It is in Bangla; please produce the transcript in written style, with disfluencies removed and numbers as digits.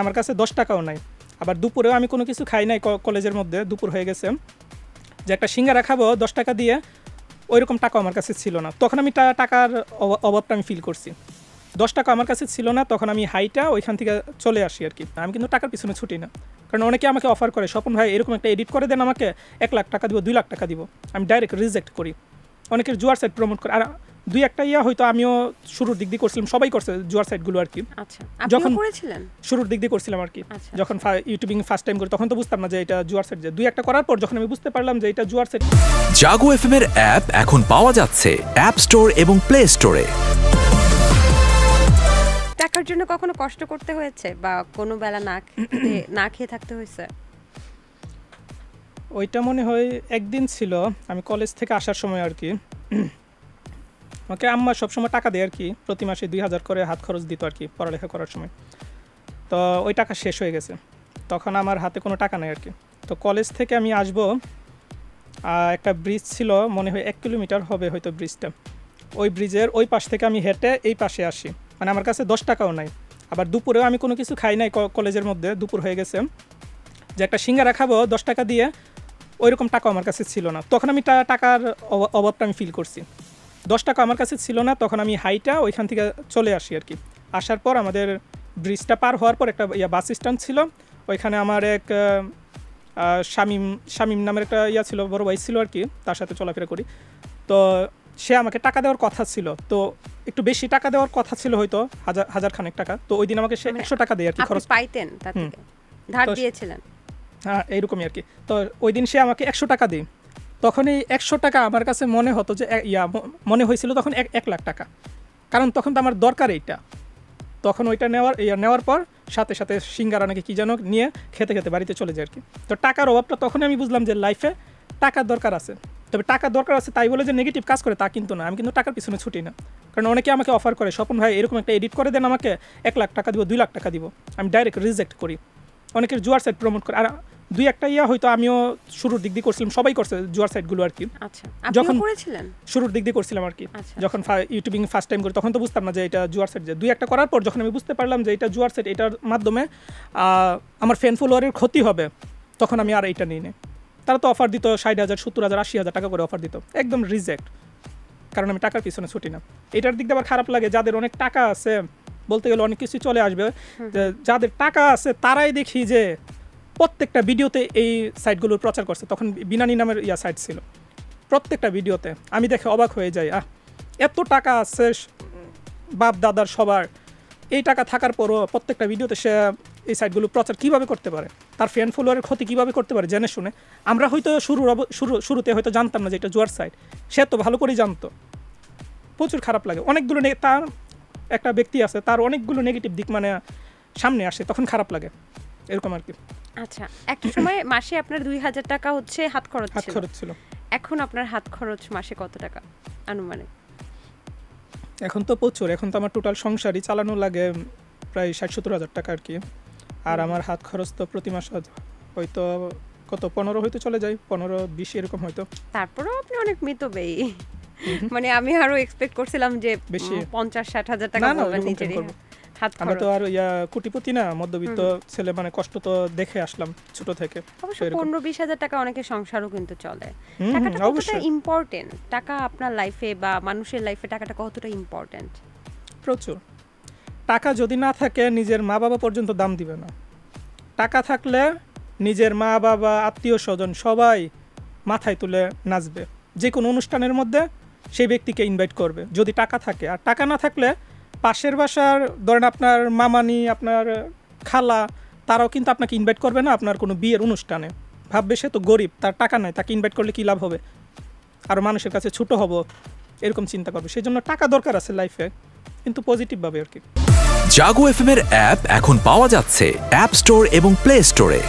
আমার কাছে 10 টাকাও নাই। আবার দুপুরেও আমি কোনো কিছু খাই নাই কলেজের মধ্যে, দুপুর হয়ে গেছে। যে একটা সিঙ্গারা খাবো 10 টাকা দিয়ে, ওইরকম টাকাও আমার কাছে ছিল না। তখন আমি টাকার অভাবটা আমি ফিল করছি। 10 টাকা আমার কাছে ছিল না, তখন আমি হাইটা ওইখান থেকে চলে আসি আর কি। আমি কিন্তু টাকার পিছনে ছুটি না, কারণ অনেকে আমাকে অফার করে, স্বপন ভাই এরকম একটা এডিট করে দেন আমাকে, 1 লাখ টাকা দিব, 2 লাখ টাকা দিব। আমি ডাইরেক্ট রিজেক্ট করি। অনেকের জুয়ার সাইট প্রমোট করে, আর দুই একটা হয়তো আমিও শুরুর দিক দিয়ে করছিলাম, সবাই করছে জুয়ার সাইটগুলো আর কি। আচ্ছা, যখন করেছিলেন শুরুর দিক দিয়ে করছিলাম আর কি। যখন ইউটিউবিং ফার্স্ট টাইম করি তখন তো বুঝতাম না যে এটা জুয়ার সাইট। যে দুই একটা করার পর যখন আমি বুঝতে পারলাম যে এটা জুয়ার সাইট। জাগো এফএম এর অ্যাপ এখন পাওয়া যাচ্ছে অ্যাপ স্টোর এবং প্লে স্টোরে। টাকার জন্য কখনো কষ্ট করতে হয়েছে বা কোনো বেলা না খেয়ে থাকতে হয়েছে? ওইটা মনে হয় একদিন ছিল, আমি কলেজ থেকে আসার সময় আর কি। আমাকে আম্মা সবসময় টাকা দেয় আর কি, প্রতি মাসে 2000 করে হাত খরচ দিত আর কি পড়ালেখা করার সময়। তো ওই টাকা শেষ হয়ে গেছে, তখন আমার হাতে কোনো টাকা নেই আর কি। তো কলেজ থেকে আমি আসবো, একটা ব্রিজ ছিল মনে হয় 1 কিলোমিটার হবে হয়তো ব্রিজটা। ওই ব্রিজের ওই পাশ থেকে আমি হেঁটে এই পাশে আসি, মানে আমার কাছে 10 টাকাও নাই। আবার দুপুরেও আমি কোনো কিছু খাই নাই কলেজের মধ্যে, দুপুর হয়ে গেছে। যে একটা সিঙ্গারা খাবো 10 টাকা দিয়ে, ওইরকম টাকাও আমার কাছে ছিল না। তখন আমি টাকার অভাবটা আমি ফিল করছি। 10 টাকা আমার কাছে ছিল না, তখন আমি হাইটা ওইখান থেকে চলে আসি আর কি। আসার পর আমাদের ব্রিজটা পার হওয়ার পর একটা বাস স্ট্যান্ড ছিল, ওইখানে আমার এক শামীম নামের একটা ছিল, বড় ভাই ছিল আর কি, তার সাথে চলাফেরা করি। তো সে আমাকে টাকা দেওয়ার কথা ছিল, তো একটু বেশি টাকা দেওয়ার কথা ছিল হয়তো, হাজার খানেক টাকা। তো ওই দিন আমাকে সে 100 টাকা দেয় আর কি, খরচ পাইতেন তার থেকে, ধার দিয়েছিলেন। হ্যাঁ, এইরকমই আর কি। তো ওই দিন সে আমাকে 100 টাকা দিই। তখন এই 100 টাকা আমার কাছে মনে হতো যে মনে হয়েছিল তখন 1 লাখ টাকা, কারণ তখন তো আমার দরকার এইটা। তখন ওইটা নেওয়ার পর সাথে সাথে সিঙ্গারা নাকি কী যেন নিয়ে খেতে খেতে বাড়িতে চলে যায় আর কি। তো টাকার অভাবটা তখনই আমি বুঝলাম যে লাইফে টাকার দরকার আছে। তবে টাকার দরকার আছে তাই বলে যে নেগেটিভ কাজ করে তা কিন্তু না। আমি কিন্তু টাকার পিছনে ছুটি না, কারণ অনেকে আমাকে অফার করে, স্বপন ভাই এরকম একটা এডিট করে দেন আমাকে, 1 লাখ টাকা দিব, 2 লাখ টাকা দিব। আমি ডাইরেক্ট রিজেক্ট করি। অনেকের জুয়ার সাইট প্রমোট করে, আর দুই একটা হয়তো আমিও শুরুর দিক দিয়ে করছিলাম, সবাই করছে জুয়ার সাইটগুলো আর কি। যখন করেছিলেন শুরুর দিক দিয়ে করছিলাম আর কি। যখন ইউটিউবিং ফার্স্ট টাইম করি তখন তো বুঝতাম না যে এটা জুয়ার সাইট। যে দুই একটা করার পর যখন আমি বুঝতে পারলাম যে এটা জুয়ার সাইট, এটার মাধ্যমে আমার ফ্যান ফলোয়ারের ক্ষতি হবে, তখন আমি আর এইটা নিই না। তারা তো অফার দিত 60,000, 70,000, 80,000 টাকা করে অফার দিত, একদম রিজেক্ট, কারণ আমি টাকার পিছনে ছুটি না। এটার দিক দিয়ে আবার খারাপ লাগে, যাদের অনেক টাকা আছে, বলতে গেলে অনেক কিছু চলে আসবে, যাদের টাকা আছে তারাই দেখি যে প্রত্যেকটা ভিডিওতে এই সাইটগুলোর প্রচার করছে। তখন বিনানি নামের সাইট ছিল, প্রত্যেকটা ভিডিওতে আমি দেখে অবাক হয়ে যাই, এত টাকা আছে বাপ দাদার সবার, এই টাকা থাকার পরও প্রত্যেকটা ভিডিওতে সে এই সাইটগুলো প্রচার কীভাবে করতে পারে, তার ফ্যান ফলোয়ারের ক্ষতি কীভাবে করতে পারে জেনে শুনে। আমরা হয়তো শুরুতে হয়তো জানতাম না যে এটা জুয়ার সাইট, সে তো ভালো করেই জানতো। প্রচুর খারাপ লাগে। অনেকগুলো তার একটা ব্যক্তি আছে, তার অনেকগুলো নেগেটিভ দিক মানে সামনে আসে, তখন খারাপ লাগে, এরকম আর কি। আচ্ছা, একটা সময় মাসে আপনার 2000 টাকা হচ্ছে হাত খরচ ছিল। এখন আপনার হাত খরচ মাসে কত টাকা আনুমানিক? এখন তো প্রচুর, এখন তো আমার টোটাল সংসারই চালানো লাগে প্রায় 60-70 হাজার টাকা আর কি। আর আমার হাত খরচ তো প্রতি মাসে হয়তো কত 15 হয়তো চলে যায়, 15-20 এরকম হয়তো। তারপরেও আপনি অনেক মিতব্যয়ী, মানে আমি আরো এক্সপেক্ট করছিলাম যে 50-60 হাজার টাকা বলবেন নিজেরই হাত খরচ। আমি তো আর কোটিপতি না, মধ্যবিত্ত ছেলে, মানে কষ্ট তো দেখে আসলাম ছোট থেকে। অবশ্য 15-20 হাজার টাকা অনেকের সংসারও কিন্তু চলে। টাকাটা কতটা ইম্পর্টেন্ট? টাকা আপনার লাইফে বা মানুষের লাইফে টাকাটা কতটা ইম্পর্টেন্ট? প্রচুর। টাকা যদি না থাকে নিজের মা বাবা পর্যন্ত দাম দিবে না। টাকা থাকলে নিজের মা বাবা, আত্মীয় স্বজন সবাই মাথায় তুলে নাচবে, যে কোনো অনুষ্ঠানের মধ্যে সেই ব্যক্তিকে ইনভাইট করবে যদি টাকা থাকে। আর টাকা না থাকলে পাশের বাসার ধরেন আপনার মামানি, আপনার খালা, তারাও কিন্তু আপনাকে ইনভাইট করবে না আপনার কোনো বিয়ের অনুষ্ঠানে। ভাববে সে তো গরিব, তার টাকা নাই, তাকে ইনভাইট করলে কী লাভ হবে, আর মানুষের কাছে ছোট হব, এরকম চিন্তা করবে। সেই জন্য টাকা দরকার আছে লাইফে, কিন্তু পজিটিভভাবে আর কি। জাগো এফএম এর অ্যাপ এখন পাওয়া যাচ্ছে অ্যাপ স্টোর এবং প্লে স্টোরে।